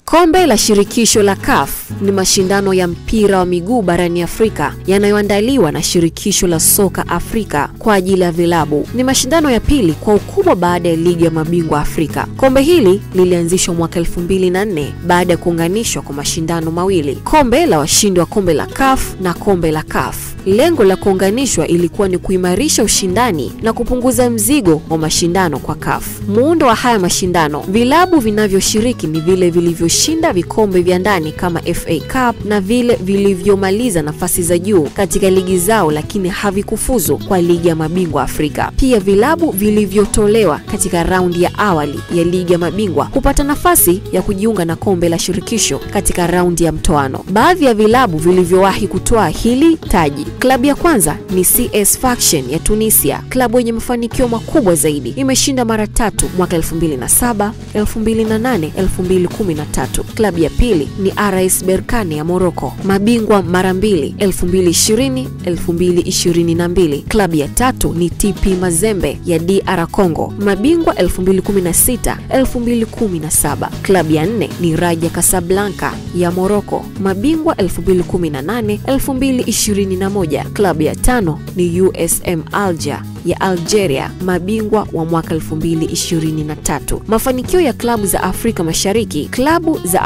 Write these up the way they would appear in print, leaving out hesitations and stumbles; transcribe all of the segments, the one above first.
Kombe la shirikisho la CAF ni mashindano ya mpira wa miguu barani Afrika yanayoandaliwa na shirikisho la soka Afrika kwa ajili ya vilabu. Ni mashindano ya pili kwa ukubwa baada ya ligi ya mabingwa Afrika. Kombe hili lilianzishwa mwaka 2004 baada ya kuunganishwa kwa mashindano mawili, kombe la washindi wa kombe la CAF na kombe la CAF. Lengo la kuunganishwa ilikuwa ni kuimarisha ushindani na kupunguza mzigo wa mashindano kwa CAF. Muundo wa haya mashindano, vilabu vinavyoshiriki ni vile vilivyoshinda vikombe vya ndani kama FA Cup na vile vilivyomaliza nafasi za juu katika ligi zao lakini havikufuzu kwa ligi ya mabingwa Afrika. Pia vilabu vilivyotolewa katika raundi ya awali ya ligi ya mabingwa hupata nafasi ya kujiunga na kombe la shirikisho katika raundi ya mtoano. Baadhi ya vilabu vilivyowahi kutoa hili taji. Klabu ya kwanza ni CS Sfaxien ya Tunisia, klabu yenye mafanikio makubwa zaidi. Imeshinda mara 3 mwaka 2007, 2008, 2013. Klabu ya pili ni RS Berkane ya Morocco, mabingwa mara 2, 2020, 2022. Klabu ya tatu ni TP Mazembe ya DR Congo, mabingwa 2016, 2017. Klabu ya 4 ni Raja Casablanca ya Morocco, mabingwa 2018, 2021. Klabu ya 5 ni USM Alger ya Algeria, mabingwa wa mwaka 2023. Mafanikio ya klabu za Afrika Mashariki. Klabu za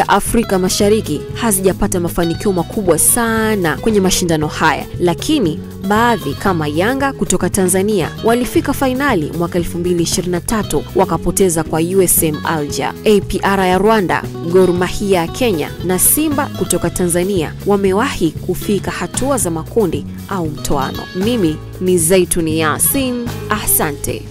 Afrika Mashariki hazijapata mafanikio makubwa sana kwenye mashindano haya, lakini baadhi kama Yanga kutoka Tanzania walifika fainali mwaka 2023 wakapoteza kwa USM Alger. APR ya Rwanda, Gor Mahia ya Kenya na Simba kutoka Tanzania wamewahi kufika hatua za makundi au mtoano. Mimi ni Zaituni Yasin, asante.